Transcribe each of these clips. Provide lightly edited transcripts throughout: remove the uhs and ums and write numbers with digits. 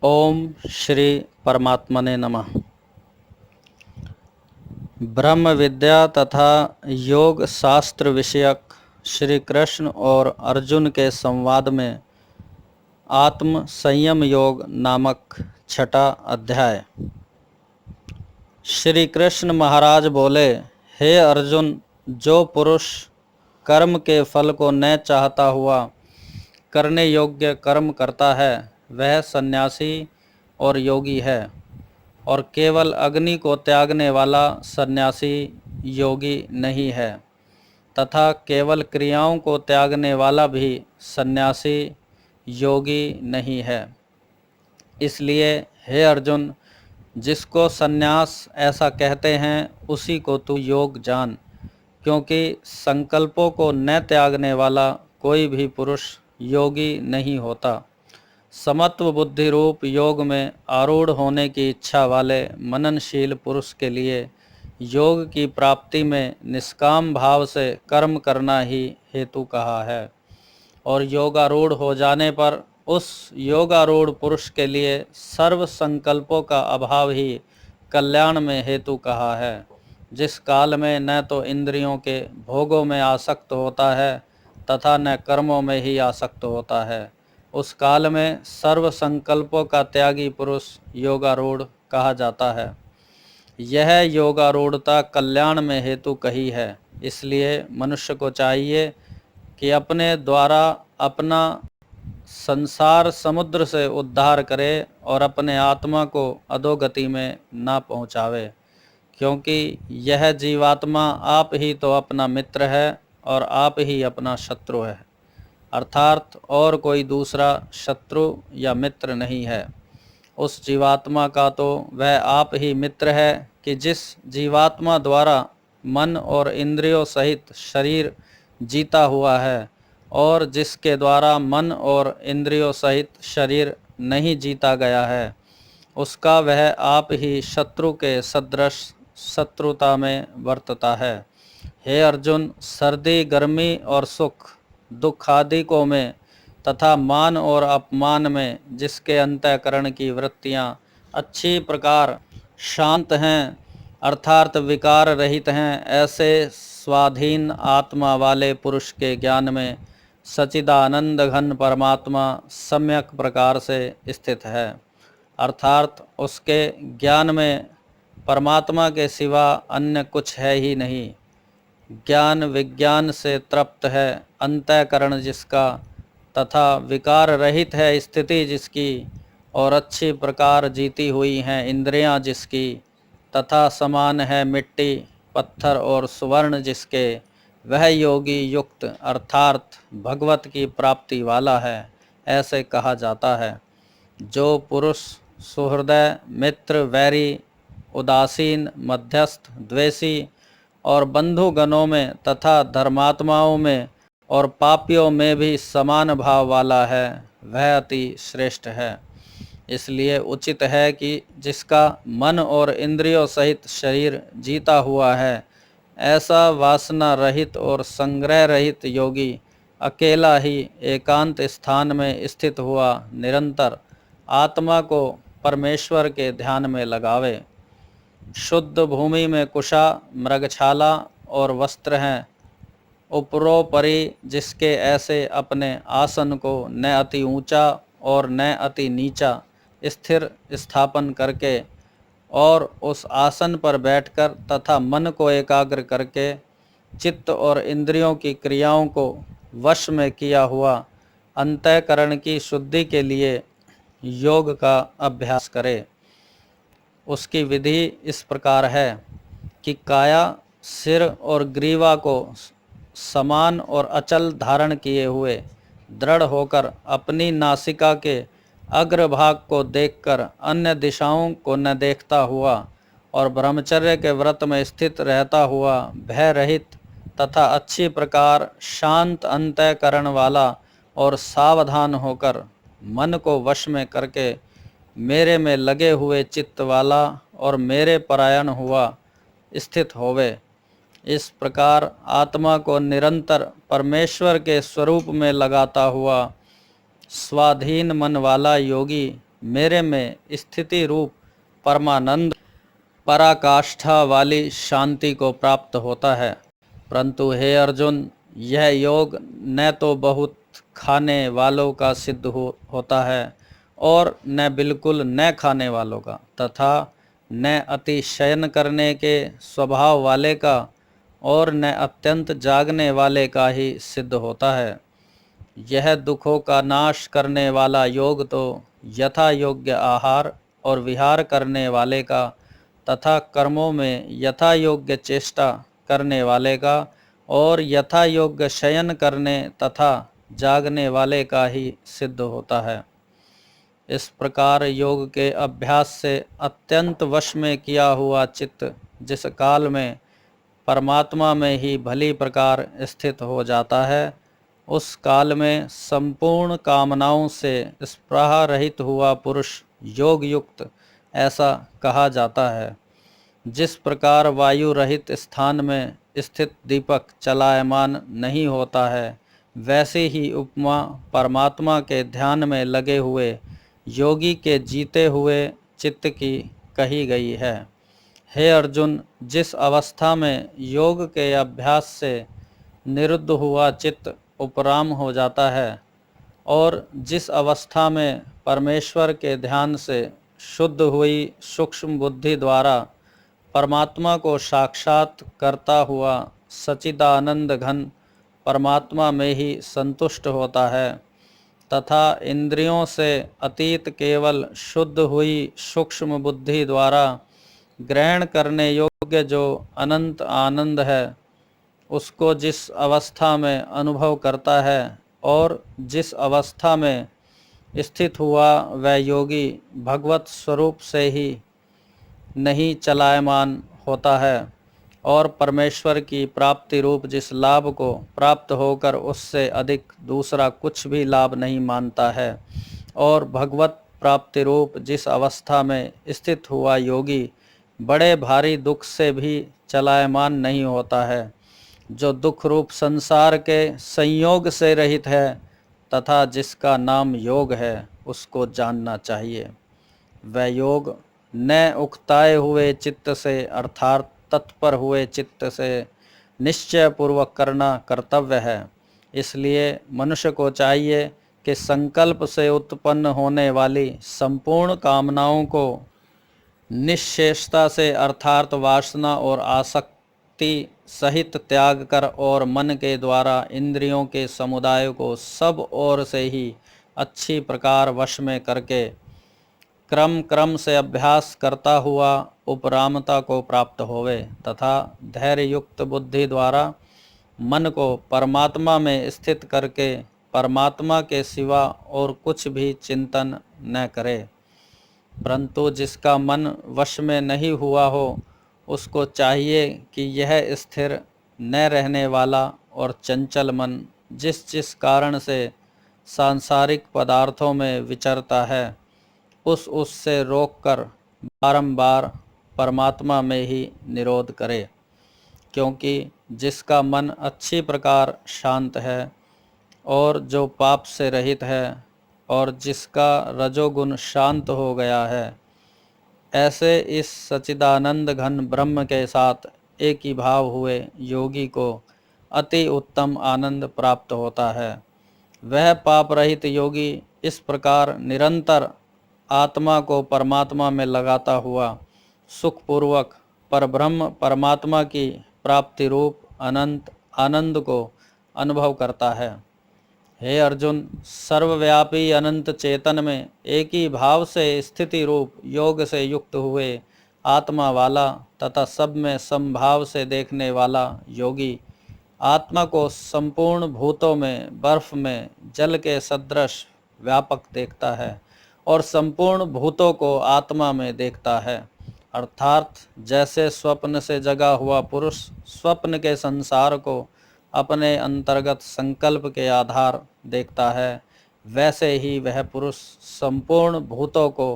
ओम श्री परमात्मने नमः। ब्रह्म विद्या तथा योग शास्त्र विषयक श्री कृष्ण और अर्जुन के संवाद में आत्म संयम योग नामक छठा अध्याय। श्री कृष्ण महाराज बोले, हे अर्जुन, जो पुरुष कर्म के फल को न चाहता हुआ करने योग्य कर्म करता है वह सन्यासी और योगी है, और केवल अग्नि को त्यागने वाला सन्यासी योगी नहीं है, तथा केवल क्रियाओं को त्यागने वाला भी सन्यासी योगी नहीं है। इसलिए हे अर्जुन, जिसको सन्यास ऐसा कहते हैं उसी को तू योग जान, क्योंकि संकल्पों को न त्यागने वाला कोई भी पुरुष योगी नहीं होता। समत्व बुद्धि रूप योग में आरूढ़ होने की इच्छा वाले मननशील पुरुष के लिए योग की प्राप्ति में निष्काम भाव से कर्म करना ही हेतु कहा है, और योगारूढ़ हो जाने पर उस योगारूढ़ पुरुष के लिए सर्व संकल्पों का अभाव ही कल्याण में हेतु कहा है। जिस काल में न तो इंद्रियों के भोगों में आसक्त होता है तथा न कर्मों में ही आसक्त होता है, उस काल में सर्व संकल्पों का त्यागी पुरुष योगारूढ़ कहा जाता है। यह योगारूढ़ता कल्याण में हेतु कही है। इसलिए मनुष्य को चाहिए कि अपने द्वारा अपना संसार समुद्र से उद्धार करे और अपने आत्मा को अधोगति में ना पहुँचावे, क्योंकि यह जीवात्मा आप ही तो अपना मित्र है और आप ही अपना शत्रु है, अर्थात और कोई दूसरा शत्रु या मित्र नहीं है। उस जीवात्मा का तो वह आप ही मित्र है कि जिस जीवात्मा द्वारा मन और इंद्रियों सहित शरीर जीता हुआ है, और जिसके द्वारा मन और इंद्रियों सहित शरीर नहीं जीता गया है, उसका वह आप ही शत्रु के सदृश शत्रुता में वर्तता है। हे अर्जुन, सर्दी गर्मी और सुख दुख आदि को में तथा मान और अपमान में जिसके अंतःकरण की वृत्तियां अच्छी प्रकार शांत हैं अर्थात विकार रहित हैं, ऐसे स्वाधीन आत्मा वाले पुरुष के ज्ञान में सच्चिदानंद घन परमात्मा सम्यक प्रकार से स्थित है, अर्थात उसके ज्ञान में परमात्मा के सिवा अन्य कुछ है ही नहीं। ज्ञान विज्ञान से तृप्त है अंतःकरण जिसका, तथा विकार रहित है स्थिति जिसकी, और अच्छी प्रकार जीती हुई हैं इंद्रियां जिसकी, तथा समान है मिट्टी पत्थर और सुवर्ण जिसके, वह योगी युक्त अर्थात भगवत की प्राप्ति वाला है, ऐसे कहा जाता है। जो पुरुष सुहृदय मित्र वैरी उदासीन मध्यस्थ द्वेषी और बंधुगणों में तथा धर्मात्माओं में और पापियों में भी समान भाव वाला है, वह अति श्रेष्ठ है। इसलिए उचित है कि जिसका मन और इंद्रियों सहित शरीर जीता हुआ है, ऐसा वासना रहित और संग्रह रहित योगी अकेला ही एकांत स्थान में स्थित हुआ निरंतर आत्मा को परमेश्वर के ध्यान में लगावे। शुद्ध भूमि में कुशा मृगछाला और वस्त्र हैं, उपरोपरि जिसके ऐसे अपने आसन को न अति ऊंचा और न अति नीचा स्थिर स्थापन करके और उस आसन पर बैठकर तथा मन को एकाग्र करके चित्त और इंद्रियों की क्रियाओं को वश में किया हुआ अंतःकरण की शुद्धि के लिए योग का अभ्यास करे। उसकी विधि इस प्रकार है कि काया सिर और ग्रीवा को समान और अचल धारण किए हुए दृढ़ होकर अपनी नासिका के अग्रभाग को देखकर अन्य दिशाओं को न देखता हुआ और ब्रह्मचर्य के व्रत में स्थित रहता हुआ भय रहित तथा अच्छी प्रकार शांत अंतःकरण वाला और सावधान होकर मन को वश में करके मेरे में लगे हुए चित्त वाला और मेरे परायण हुआ स्थित होवे। इस प्रकार आत्मा को निरंतर परमेश्वर के स्वरूप में लगाता हुआ स्वाधीन मन वाला योगी मेरे में स्थिति रूप परमानंद पराकाष्ठा वाली शांति को प्राप्त होता है। परंतु हे अर्जुन, यह योग न तो बहुत खाने वालों का सिद्ध होता है और न बिल्कुल न खाने वालों का, तथा न अति शयन करने के स्वभाव वाले का और न अत्यंत जागने वाले का ही सिद्ध होता है। यह दुखों का नाश करने वाला योग तो यथा योग्य आहार और विहार करने वाले का तथा कर्मों में यथा योग्य चेष्टा करने वाले का और यथा योग्य शयन करने तथा जागने वाले का ही सिद्ध होता है। इस प्रकार योग के अभ्यास से अत्यंत वश में किया हुआ चित्त जिस काल में परमात्मा में ही भली प्रकार स्थित हो जाता है, उस काल में संपूर्ण कामनाओं से स्पृहा रहित हुआ पुरुष योग युक्त ऐसा कहा जाता है। जिस प्रकार वायु रहित स्थान में स्थित दीपक चलायमान नहीं होता है, वैसे ही उपमा परमात्मा के ध्यान में लगे हुए योगी के जीते हुए चित्त की कही गई है। हे अर्जुन, जिस अवस्था में योग के अभ्यास से निरुद्ध हुआ चित्त उपराम हो जाता है और जिस अवस्था में परमेश्वर के ध्यान से शुद्ध हुई सूक्ष्म बुद्धि द्वारा परमात्मा को साक्षात करता हुआ सच्चिदानंद घन परमात्मा में ही संतुष्ट होता है तथा इंद्रियों से अतीत केवल शुद्ध हुई सूक्ष्म बुद्धि द्वारा ग्रहण करने योग्य जो अनंत आनंद है, उसको जिस अवस्था में अनुभव करता है और जिस अवस्था में स्थित हुआ वह योगी भगवत स्वरूप से ही नहीं चलायमान होता है और परमेश्वर की प्राप्ति रूप जिस लाभ को प्राप्त होकर उससे अधिक दूसरा कुछ भी लाभ नहीं मानता है, और भगवत प्राप्ति रूप जिस अवस्था में स्थित हुआ योगी बड़े भारी दुख से भी चलायमान नहीं होता है, जो दुख रूप संसार के संयोग से रहित है तथा जिसका नाम योग है, उसको जानना चाहिए। वह योग न उकताए हुए चित्त से अर्थात तत्पर हुए चित्त से निश्चय पूर्वक करना कर्तव्य है। इसलिए मनुष्य को चाहिए कि संकल्प से उत्पन्न होने वाली संपूर्ण कामनाओं को निश्चेष्टता से अर्थात वासना और आसक्ति सहित त्याग कर और मन के द्वारा इंद्रियों के समुदाय को सब ओर से ही अच्छी प्रकार वश में करके क्रम क्रम से अभ्यास करता हुआ उपरामता को प्राप्त होवे तथा धैर्य युक्त बुद्धि द्वारा मन को परमात्मा में स्थित करके परमात्मा के सिवा और कुछ भी चिंतन न करे। परंतु जिसका मन वश में नहीं हुआ हो, उसको चाहिए कि यह स्थिर न रहने वाला और चंचल मन जिस जिस कारण से सांसारिक पदार्थों में विचरता है, उससे रोककर बारंबार परमात्मा में ही निरोध करे। क्योंकि जिसका मन अच्छी प्रकार शांत है और जो पाप से रहित है और जिसका रजोगुण शांत हो गया है, ऐसे इस सच्चिदानंद घन ब्रह्म के साथ एक ही भाव हुए योगी को अति उत्तम आनंद प्राप्त होता है। वह पाप रहित योगी इस प्रकार निरंतर आत्मा को परमात्मा में लगाता हुआ सुखपूर्वक परब्रह्म परमात्मा की प्राप्ति रूप अनंत आनंद को अनुभव करता है। हे अर्जुन, सर्वव्यापी अनंत चेतन में एक ही भाव से स्थिति रूप योग से युक्त हुए आत्मा वाला तथा सब में समभाव से देखने वाला योगी आत्मा को संपूर्ण भूतों में बर्फ में जल के सदृश व्यापक देखता है और संपूर्ण भूतों को आत्मा में देखता है। अर्थात जैसे स्वप्न से जगा हुआ पुरुष स्वप्न के संसार को अपने अंतर्गत संकल्प के आधार देखता है, वैसे ही वह पुरुष संपूर्ण भूतों को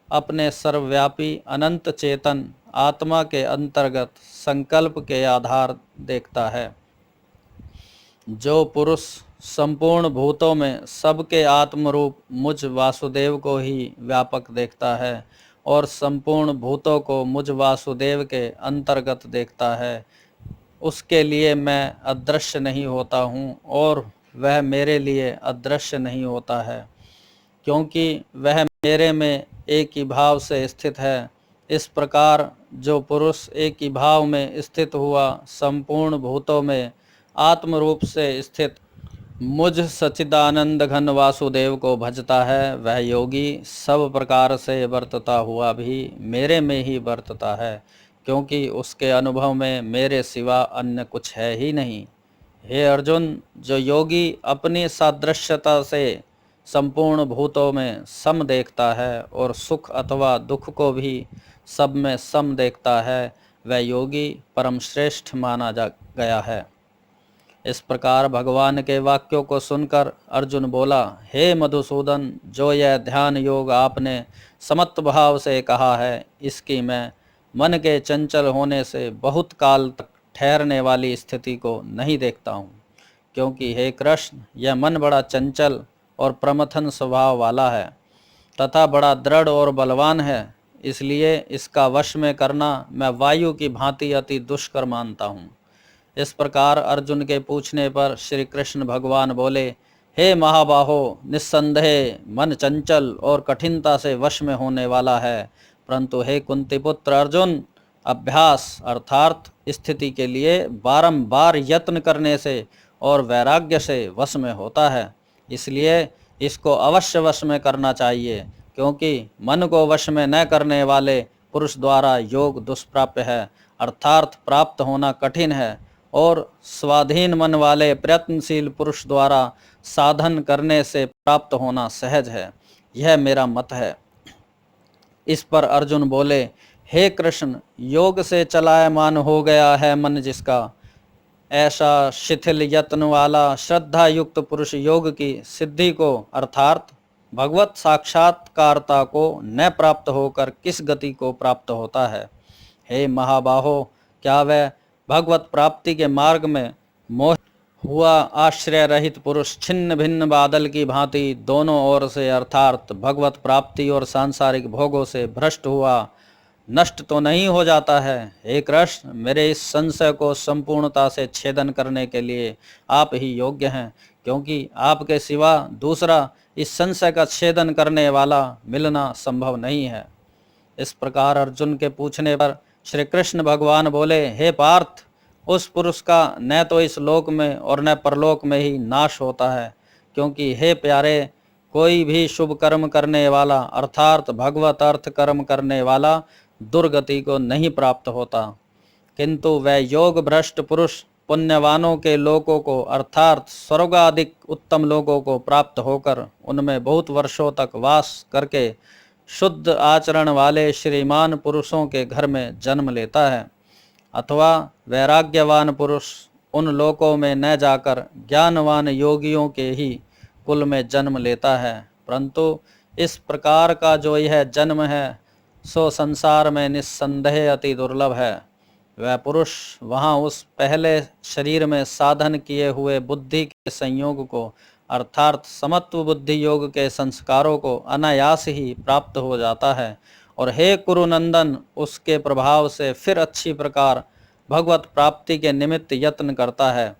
अपने सर्वव्यापी अनंत चेतन आत्मा के अंतर्गत संकल्प के आधार देखता है। जो पुरुष संपूर्ण भूतों में सबके आत्मरूप मुझ वासुदेव को ही व्यापक देखता है और संपूर्ण भूतों को मुझ वासुदेव के अंतर्गत देखता है, उसके लिए मैं अदृश्य नहीं होता हूँ और वह मेरे लिए अदृश्य नहीं होता है, क्योंकि वह मेरे में एक ही भाव से स्थित है। इस प्रकार जो पुरुष एक ही भाव में स्थित हुआ संपूर्ण भूतों में आत्म रूप से स्थित मुझ सच्चिदानंद घन वासुदेव को भजता है, वह योगी सब प्रकार से वर्तता हुआ भी मेरे में ही वर्तता है, क्योंकि उसके अनुभव में मेरे सिवा अन्य कुछ है ही नहीं। हे अर्जुन, जो योगी अपनी सादृश्यता से संपूर्ण भूतों में सम देखता है और सुख अथवा दुख को भी सब में सम देखता है, वह योगी परम श्रेष्ठ माना जा गया है। इस प्रकार भगवान के वाक्यों को सुनकर अर्जुन बोला, हे मधुसूदन, जो यह ध्यान योग आपने समत्व भाव से कहा है, इसकी मैं मन के चंचल होने से बहुत काल तक ठहरने वाली स्थिति को नहीं देखता हूँ, क्योंकि हे कृष्ण, यह मन बड़ा चंचल और प्रमथन स्वभाव वाला है तथा बड़ा दृढ़ और बलवान है, इसलिए इसका वश में करना मैं वायु की भांति अति दुष्कर मानता हूँ। इस प्रकार अर्जुन के पूछने पर श्री कृष्ण भगवान बोले, हे महाबाहो, निस्संदेह मन चंचल और कठिनता से वश में होने वाला है, परंतु हे कुंती पुत्र अर्जुन, अभ्यास अर्थात स्थिति के लिए बारंबार यत्न करने से और वैराग्य से वश में होता है, इसलिए इसको अवश्य वश में करना चाहिए, क्योंकि मन को वश में न करने वाले पुरुष द्वारा योग दुष्प्राप्य है, अर्थात प्राप्त होना कठिन है, और स्वाधीन मन वाले प्रयत्नशील पुरुष द्वारा साधन करने से प्राप्त होना सहज है। यह मेरा मत है। इस पर अर्जुन बोले, हे कृष्ण, योग से चलायमान हो गया है मन जिसका, ऐसा शिथिल यत्न वाला श्रद्धा युक्त पुरुष योग की सिद्धि को अर्थात भगवत साक्षात्कारता को न प्राप्त होकर किस गति को प्राप्त होता है। हे महाबाहो, क्या वह भगवत प्राप्ति के मार्ग में मोह हुआ आश्रय रहित पुरुष छिन्न भिन्न बादल की भांति दोनों ओर से अर्थात भगवत प्राप्ति और सांसारिक भोगों से भ्रष्ट हुआ नष्ट तो नहीं हो जाता है? हे कृष्ण, मेरे इस संशय को संपूर्णता से छेदन करने के लिए आप ही योग्य हैं, क्योंकि आपके सिवा दूसरा इस संशय का छेदन करने वाला मिलना संभव नहीं है। इस प्रकार अर्जुन के पूछने पर श्री कृष्ण भगवान बोले, हे पार्थ, उस पुरुष का न तो इस लोक में और न परलोक में ही नाश होता है, क्योंकि हे प्यारे, कोई भी शुभ कर्म करने वाला अर्थात भगवत अर्थ कर्म करने वाला दुर्गति को नहीं प्राप्त होता, किंतु वह योग भ्रष्ट पुरुष पुण्यवानों के लोकों को अर्थात स्वर्गाधिक उत्तम लोकों को प्राप्त होकर उनमें बहुत वर्षों तक वास करके शुद्ध आचरण वाले श्रीमान पुरुषों के घर में जन्म लेता है, अथवा वैराग्यवान पुरुष उन लोकों में न जाकर ज्ञानवान योगियों के ही कुल में जन्म लेता है। परंतु इस प्रकार का जो यह जन्म है, सो संसार में निस्संदेह अति दुर्लभ है। वह पुरुष वहाँ उस पहले शरीर में साधन किए हुए बुद्धि के संयोग को अर्थात समत्व बुद्धि योग के संस्कारों को अनायास ही प्राप्त हो जाता है, और हे कुरुनंदन, उसके प्रभाव से फिर अच्छी प्रकार भगवत प्राप्ति के निमित्त यत्न करता है।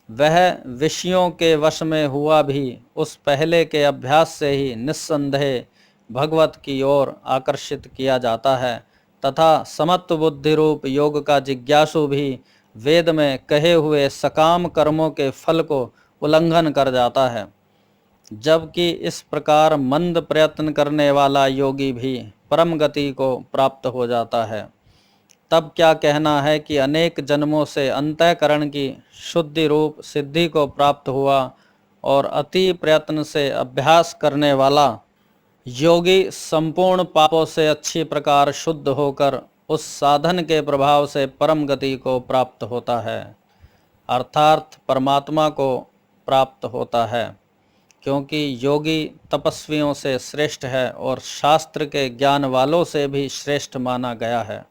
वह विषयों के वश में हुआ भी उस पहले के अभ्यास से ही निस्संदेह भगवत की ओर आकर्षित किया जाता है, तथा समत्व बुद्धि रूप योग का जिज्ञासु भी वेद में कहे हुए सकाम कर्मों के फल को उल्लंघन कर जाता है। जबकि इस प्रकार मंद प्रयत्न करने वाला योगी भी परम गति को प्राप्त हो जाता है। तब क्या कहना है कि अनेक जन्मों से अंतःकरण की शुद्धि रूप सिद्धि को प्राप्त हुआ और अति प्रयत्न से अभ्यास करने वाला योगी संपूर्ण पापों से अच्छी प्रकार शुद्ध होकर उस साधन के प्रभाव से परम गति को प्राप्त होता है, अर्थात परमात्मा को प्राप्त होता है, क्योंकि योगी तपस्वियों से श्रेष्ठ है और शास्त्र के ज्ञान वालों से भी श्रेष्ठ माना गया है,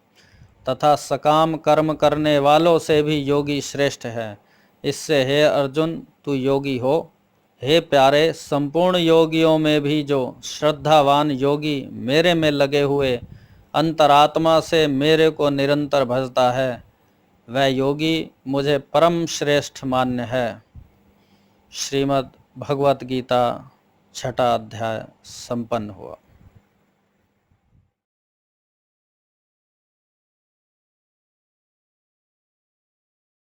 तथा सकाम कर्म करने वालों से भी योगी श्रेष्ठ है, इससे हे अर्जुन तू योगी हो। हे प्यारे, संपूर्ण योगियों में भी जो श्रद्धावान योगी मेरे में लगे हुए अंतरात्मा से मेरे को निरंतर भजता है, वह योगी मुझे परम श्रेष्ठ मान्य है। श्रीमद् भगवत गीता 6वां अध्याय संपन्न हुआ।